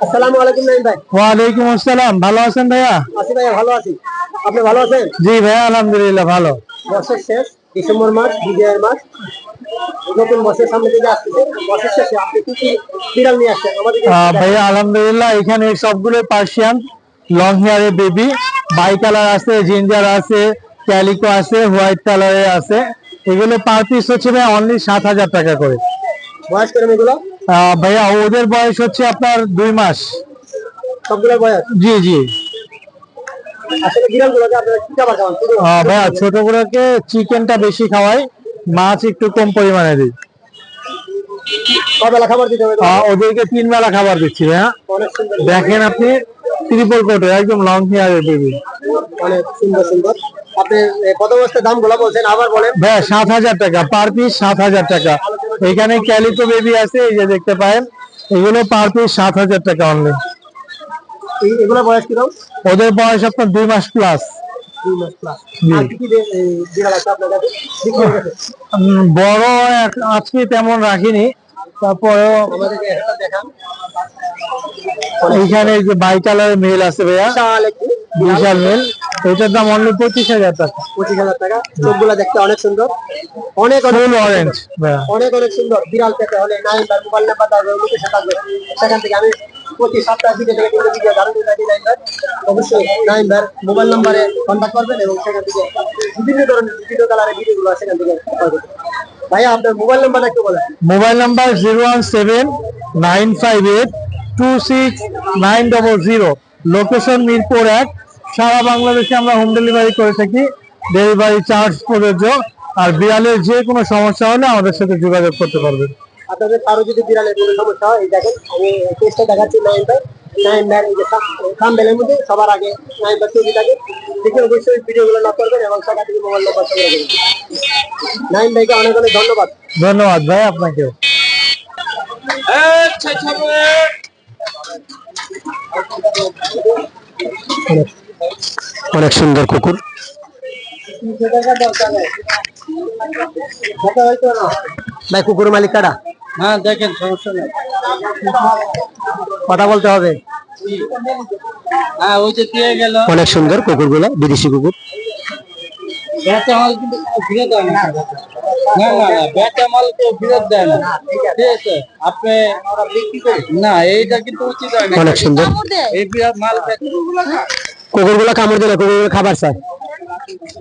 আসসালামু আলাইকুম নাইম ভাই। ওয়ালাইকুম আসসালাম। ভালো আছেন ভাইয়া? আছি ভাইয়া, ভালো আছি। আপনি ভালো আছেন? জি ভাইয়া, আলহামদুলিল্লাহ ভালো। বছর শেষ, ডিসেম্বর মাস, বিজয়ের মাস, নতুন বছরের সামনে দিকে আসতেছে। বছর শেষে আপনি কি কি বিড়াল নিয়ে আসছেন আমাদেরকে? ভাইয়া আলহামদুলিল্লাহ, এখানে সবগুলো পার্সিয়ান, লং হেয়ারের বেবি, বাই কালার আছে, জিঞ্জার আছে, ক্যালিকো আছে, হোয়াইট কালারে আছে। এগুলো পার পিস হচ্ছে ভাই অনলি 7,000 টাকা করে। বয়স কেরম এগুলো? ভাইয়া ওদের বয়স হচ্ছে আপনার 2 মাস। সবগুলোর বয়স? জি জি। আসলে বিড়ালগুলোকে আপনারা কি খাবার খাওয়ান? ভাইয়া ছোটগুলোকে চিকেনটা বেশি খাওয়াই, মাছ একটু কম পরিমাণে দিই। কবেলা খাবার দিতে হবে? ওদেরকে 3 বেলা খাবার দিচ্ছি ভাইয়া। অনেক সুন্দর, দেখেন আপনি, ট্রিপল কোটের একদম লং হেয়ারের বেবি। অনেক সুন্দর সুন্দর। আপনি কত বস্তার দাম গুলো বলছেন আবার বলেন। ভাইয়া 7,000 টাকা পার পিস, 7,000 টাকা। এখানে ক্যালিকো বেবি আছে, এই যে দেখতে পারেন, এগুলো পার পিস 7,000 টাকা অনলি। এগুলো বয়স কিরকম? ওদের বয়স আপনার 2 মাস প্লাস। 2 মাস প্লাস। আর কি কি বিড়াল আছে আপনার কাছে? বড় আজকে তেমন রাখিনি, তারপরেও আমাদেরকে একটা দেখান। এইখানে যে বাই কালারের মেল আছে ভাইয়া, বিশাল মেল, এটার দাম অনলি 25,000 টাকা। 25,000 টাকা। চোখগুলো দেখতে অনেক সুন্দর, অনেক ফুল অরেঞ্জ ভাইয়া। অনেক অনেক সুন্দর। বিড়াল পেতে হলে নাইমবার মোবাইল নাম্বার থাকবে, লোকেশন থাকবে, সেখান থেকে আমি প্রতি সপ্তাহে ভিডিও থেকে কিন্তু ভিডিও ধারণ করে থাকি। নাইমবার অবশ্যই নাইমবার মোবাইল নাম্বারে কন্ট্যাক্ট করবেন এবং সেখান থেকে বিভিন্ন ধরনের ভিডিও কালারের ভিডিওগুলো সেখান থেকে পাবেন। ভাইয়া আপনার মোবাইল নাম্বারটা একটু বলেন। Mobile number 017-958-26-900। লোকেশন মিরপুর 1। সারা বাংলাদেশে আমরা হোম ডেলিভারি করে থাকি, ডেলিভারি চার্জ প্রযোজ্য। আর বিড়ালের যে কোনো সমস্যা হলে আমাদের সাথে যোগাযোগ করতে পারবেন। আপনাদের কারো যদি বিড়ালের কোনো সমস্যা হয়, এই দেখেন আমি চেষ্টা দেখাচ্ছি। নাইমবার এই যে থাম্বনেলের মধ্যে সবার আগে নাইমবার ছবি থাকে, দেখে অবশ্যই ভিডিওগুলো না করবেন এবং সেখান থেকে মোবাইল নাম্বার সংগ্রহ করবেন। নাইম ভাইকে অনেক অনেক ধন্যবাদ। ধন্যবাদ ভাই আপনাকেও। অনেক সুন্দর কুকুর। ভাই কুকুর মালিক কারা? হ্যাঁ দেখেন, সমস্যা নেই, কথা বলতে হবে। হ্যাঁ ওই যে দিয়ে গেল। অনেক সুন্দর কুকুরগুলো, বিদেশি কুকুর। ফিরে দেয় না, না না না, বেচা মাল কেউ ফিরত দেয় না। ঠিক আছে, আপনি না, এইটা কিন্তু উচিত হয় না। অনেক সুন্দর এই মাল কুকুরগুলো কামড় দিলে কুকুরগুলো খাবার চায়।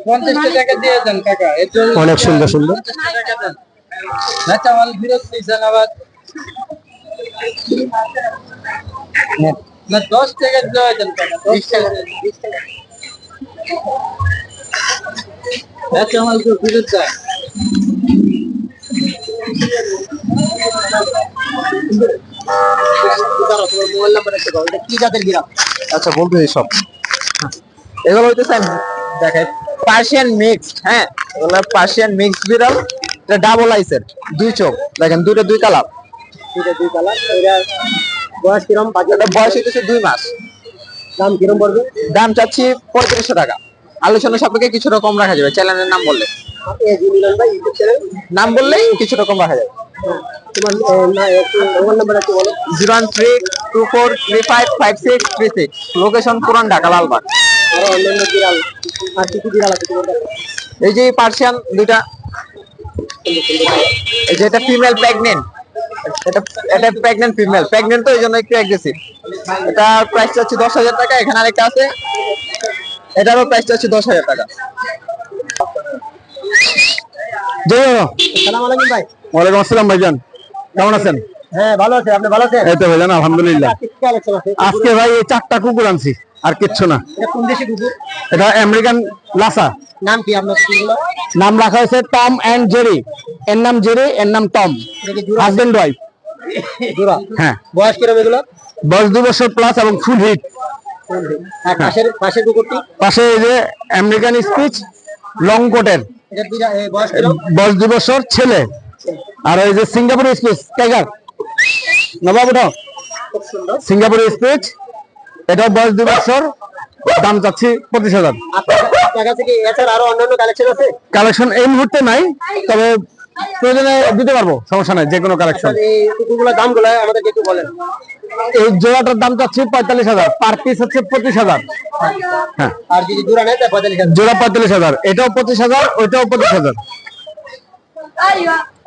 50 টাকা দিয়ে দেন কাকা। অনেক সুন্দর সুন্দর। 50 টাকা দেন, বেচা মাল ফিরত দিয়েছেন আবার। না 10 টাকা দিয়ে দেন কাকা, 10 টাকা দেন, 20 টাকা। বেচা মাল কেউ ফিরত দেয়। মোবাইল নাম্বার একটা দাও। এটা কি জাতের বিড়াল? আচ্ছা বলতে এইসব এগুলো হইতেছে দেখেন পার্সিয়ান মিক্সড। হ্যাঁ, এগুলো পার্সিয়ান মিক্সড বিড়াল। এটা ডাবল আইসের, 2 চোখ, দেখেন দুইটা 2 কালার। এটা 2 কালার। এটা বয়স কিরম? এটা বয়স হইতেছে 2 মাস। দাম কিরম পড়বে? দাম চাচ্ছি 3500 টাকা। আলোচনা সাপেক্ষে কিছুটা কম রাখা যাবে চ্যানেলের নাম বললে। ভাই ইউটিউব চ্যানেল নাম বললেই কিছুটা কম রাখা যাবে। তোমার মোবাইল নাম্বার একটু বলো। 01324355636। লোকেশন পুরান ঢাকা, লালবাগ। আরো অন্যান্য বিড়াল আর কি কি বিড়াল আছে তোমার কাছে? এই যে পার্সিয়ান দুইটা, এই যে এটা ফিমেল প্রেগনেন্ট, এটা প্রেগনেন্ট ফিমেল। প্রেগনেন্ট তো এই জন্য একটু অ্যাগ্রেসিভ। এটা প্রাইস চাচ্ছি 10,000 টাকা। এখানে আরেকটা আছে, এটারও প্রাইস চাচ্ছি 10,000 টাকা। আসসালামু আলাইকুম ভাই। ওয়ালাইকুম আসসালাম ভাইজান, কেমন আছেন? হ্যাঁ ভালো আছি, আপনি ভালো আছেন? এই তো ভাইজান আলহামদুলিল্লাহ। আজকে ভাই এই 4টা কুকুর আনছি, আর কিচ্ছু না। এটা কোন দেশি কুকুর? এটা আমেরিকান লাসা। নাম কি আপনার কুকুরগুলো? নাম রাখা হয়েছে টম এন্ড জেরি। এর নাম জেরি, এর নাম টম। এটা কি জোড়া? Husband wife. জোড়া? হ্যাঁ। বয়স কিরম এগুলো? বয়স 2 বছর প্লাস এবং ফুল হিট। আর পাশের কুকুরটি? পাশে এই যে আমেরিকান স্পিচ লং কোটের, এটা বয়স কিরম? বয়স 2 বছর ছেলে। আর এই যে সিঙ্গাপুর স্পিচ টাইগার, নবাব ওটা খুব সুন্দর। সিঙ্গাপুর স্পিচ, এটাও বয়স 2 বছর। দাম চাচ্ছি 25,000। আপনার কাছে কি এছাড়া আরো অন্যান্য কালেকশন আছে? কালেকশন এই মুহূর্তে নাই, তবে প্রয়োজনে দিতে পারবো, সমস্যা নাই, যে কোনো কালেকশন। এই কুকুরগুলোর দামগুলো আমাদেরকে একটু বলেন। এই জোড়াটার দাম চাচ্ছি 45,000, পার পিস হচ্ছে 25,000। হ্যাঁ, আর যদি জোড়া নেয় তাহলে 45,000। জোড়া 45,000, এটাও 25,000, ওইটাও 25,000।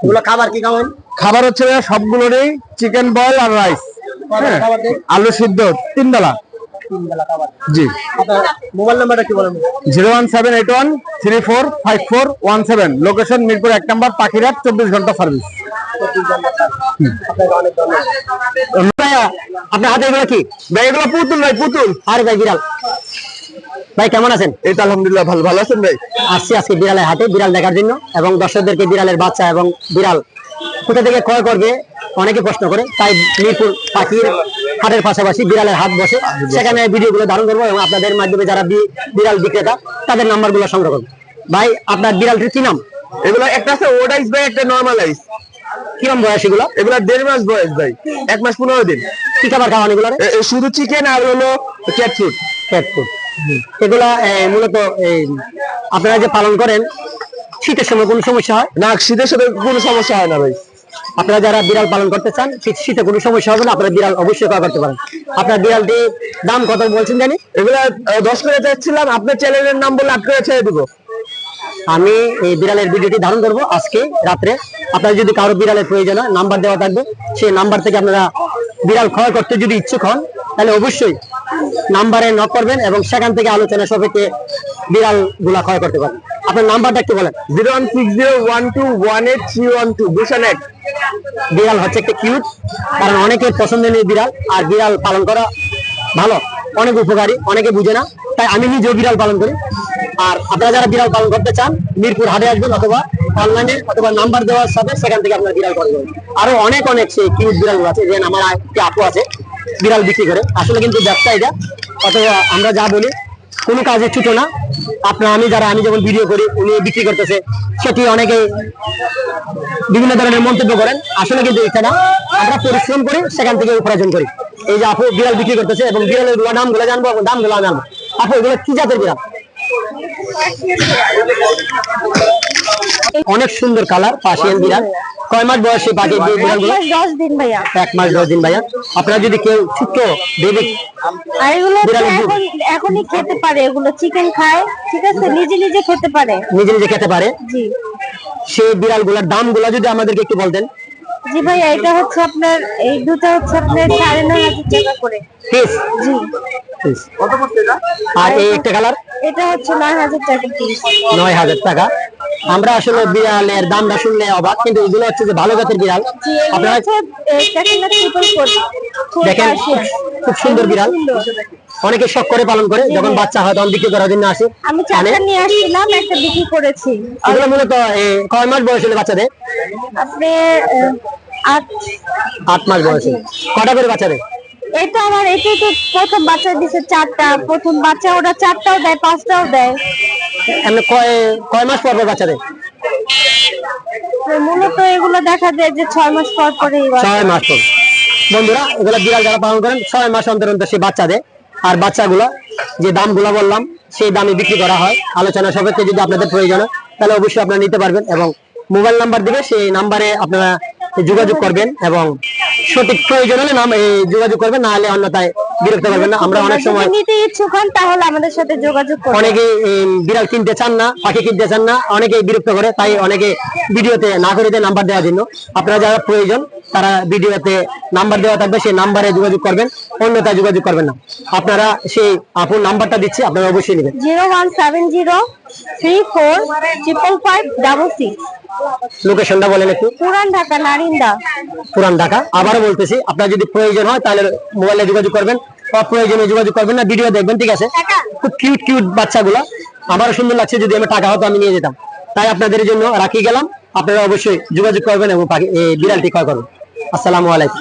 এগুলো খাবার কি খাওয়ান? খাবার হচ্ছে সবগুলোরই চিকেন বয়েল আর রাইস, হ্যাঁ, খাবার দেয়? আলু সিদ্ধ 3 বেলা। 3 বেলা খাবার। জি। আপনার মোবাইল নাম্বারটা কি বলেন? 01781345117, লোকেশন মিরপুর 1 নম্বর, পাখিরহাট, 24 ঘন্টা সার্ভিস। আপনাকে অনেক ধন্যবাদ। আপনার হাতে এগুলো কি ভাই? এগুলো পুতুল ভাই, পুতুল। আরে ভাই বিড়াল ভাই কেমন আছেন? এই তো আলহামদুলিল্লাহ ভালো। ভালো আছেন ভাই? আসছি আজকে বিড়ালের হাটে বিড়াল দেখার জন্য, এবং দর্শকদেরকে বিড়ালের বাচ্চা এবং বিড়াল কোথা থেকে ক্রয় করবে অনেকে প্রশ্ন করে, তাই মিরপুর পাখির হাটের পাশাপাশি বিড়ালের হাট বসে, সেখানে ভিডিওগুলো ধারণ করবো এবং আপনাদের মাধ্যমে যারা বিড়াল বিক্রেতা তাদের নাম্বারগুলো সংগ্রহ করবো। ভাই আপনার বিড়ালটির কি নাম? এগুলো একটা আছে ওডাইস ভাই, একটা নরমাল আইস। কিরম বয়স এগুলো? এগুলো 1.5 মাস বয়স ভাই, 1 মাস 15 দিন। কি খাবার খাওয়ান এগুলো? শুধু চিকেন আর হলো ক্যাট ফুড। এগুলা মূলত আপনারা যে পালন করেন শীতের সময় কোনো সমস্যা হয় না? শীতের সাথে কোনো সমস্যা হয় না ভাই। আপনারা যারা বিড়াল পালন করতে চান শীতে কোনো সমস্যা হবে না, আপনারা বিড়াল অবশ্যই ক্রয় করতে পারেন। আপনার বিড়ালটি দাম কত বলছেন জানি? এগুলা 10 করে চাচ্ছিলাম, আপনার চ্যানেলের নাম বলে 8 করে ছেড়ে দিব। আমি এই বিড়ালের ভিডিওটি ধারণ করব আজকে রাত্রে। আপনার যদি কারো বিড়ালের প্রয়োজন হয় নাম্বার দেওয়া থাকবে, সেই নাম্বার থেকে আপনারা বিড়াল ক্রয় করতে যদি ইচ্ছুক হন তাহলে অবশ্যই নাম্বারে নক করবেন এবং সেখান থেকে আলোচনা সাপেক্ষে বিড়াল গুলা ক্রয় করতে পারবেন। আপনার নাম্বারটা একটু বলেন। 01601218312 গুলশান 1। বিড়াল হচ্ছে একটা কিউট, কারণ অনেকের পছন্দের বিড়াল, আর বিড়াল পালন করা ভালো, অনেক উপকারী, অনেকে বুঝে না, তাই আমি নিজেও বিড়াল পালন করি। আর আপনারা যারা বিড়াল পালন করতে চান মিরপুর হাটে আসবেন, অথবা অনলাইনে অথবা নাম্বার দেওয়ার সাথে সেখান থেকে আপনার বিড়াল ক্রয় করবেন। আরো অনেক সেই কিউট বিড়াল আছে, যেন আমার একটি আপু আছে বিড়াল বিক্রি করে, আসলে কিন্তু ব্যবসা এটা। অথবা আমরা যা বলি কোনো কাজে ছুটো না। আমি যখন ভিডিও করি উনি বিক্রি করতেছে, সেটি অনেকে বিভিন্ন ধরনের মন্তব্য করেন, আসলে কিন্তু এটা না, আমরা পরিশ্রম করি সেখান থেকে উপার্জন করি। এই যে আপু বিড়াল বিক্রি করতেছে এবং বিড়ালের নামগুলো জানবো এবং দামগুলো জানবো। আপু এগুলো কি জাতের বিড়াল? অনেক সুন্দর কালার, পার্সিয়ান বিড়াল। কয় মাস বয়সী পাখির বিড়ালগুলো? 10 দিন ভাইয়া। 1 মাস 10 দিন ভাইয়া। আপনারা যদি কেউ ছোট্ট বেবি আর এগুলো তো বিড়ালের দুধ। এখনই খেতে পারে, এগুলো চিকেন খায়, ঠিক আছে, নিজে নিজে খেতে পারে। নিজে নিজে খেতে পারে, জি সেই বিড়ালগুলোর দামগুলো যদি আমাদেরকে একটু বলতেন। জি ভাইয়া, এটা হচ্ছে আপনার এই দুটো হচ্ছে আপনার 9,500 টাকা করে পিস। জি। কত পড়ছে এটা? আর এই একটা কালার এটা হচ্ছে 9,000 টাকা পিস। 9,000 টাকা। আমরা আসলে বিড়ালের দামটা শুনলে অবাক, কিন্তু এগুলো হচ্ছে যে ভালো জাতের বিড়াল। জি, এগুলো আপনারা হচ্ছে ক্যাটারিনা ট্রিপল কোট। দেখেন খুব সুন্দর বিড়াল, অনেকে শখ করে পালন করে, যখন বাচ্চা হয় তখন বিক্রি করার জন্য আসে। আমি 4টা নিয়ে আসছিলাম, একটা বিক্রি করেছি। এগুলো মূলত কয় মাস বয়স হলে বাচ্চাদের? আপনি 8 মাস বয়সে। কটা করে বাচ্চা দেয়? এটা আমার এটাই তো প্রথম বাচ্চা দিছে 4টা, প্রথম বাচ্চা ওরা 4টাও দেয়, 5টাও দেয়। এমনি কয় মাস পর পর বাচ্চা দেয়? তো মূলত এগুলো দেখা যায় যে 6 মাস পর পরে 6 মাস পর। বন্ধুরা, এগুলো বিড়াল যারা পালন করেন 6 মাস অন্তর অন্তর সে বাচ্চা দেয়। আর বাচ্চাগুলো যে দামগুলো বললাম সেই দামে বিক্রি করা হয়। আলোচনা সাপেক্ষে যদি আপনাদের প্রয়োজন হয় তাহলে অবশ্যই আপনারা নিতে পারবেন, এবং মোবাইল নাম্বার দিবে, সেই নাম্বারে আপনারা যোগাযোগ করবেন এবং সঠিক প্রয়োজন হলে যোগাযোগ করবেন, না হলে অন্যথায় বিরক্ত করবেন না। আমরা অনেক সময় নিতে ইচ্ছুক হন তাহলে আমাদের সাথে যোগাযোগ করুন। অনেকে বিড়াল কিনতে চান না, পাখি কিনতে চান না, অনেকে বিরক্ত করে, তাই অনেকে ভিডিওতে না করে দেয় নাম্বার দেওয়ার জন্য। আপনারা যারা প্রয়োজন তারা ভিডিওতে নাম্বার দেওয়া থাকবে, সেই নাম্বারে যোগাযোগ করবেন, অন্যথায় যোগাযোগ করবেন না। আপনারা সেই আপুর নাম্বারটা দিচ্ছি, আপনারা অবশ্যই নেবেন। 01703455566। লোকেশনটা বলেন একটু। পুরান ঢাকা, নারিন্দা। পুরান ঢাকা। আবারও বলতেছি, আপনার যদি প্রয়োজন হয় তাহলে মোবাইলে যোগাযোগ করবেন, অপ্রয়োজনে যোগাযোগ করবেন না, ভিডিও দেখবেন, ঠিক আছে? খুব কিউট কিউট বাচ্চাগুলো, আমারও সুন্দর লাগছে, যদি আমি টাকা হতো আমি নিয়ে যেতাম। তাই আপনাদের জন্য রাখি গেলাম, আপনারা অবশ্যই যোগাযোগ করবেন এবং বিড়ালটি ক্রয় করবেন। আসসালামু আলাইকুম।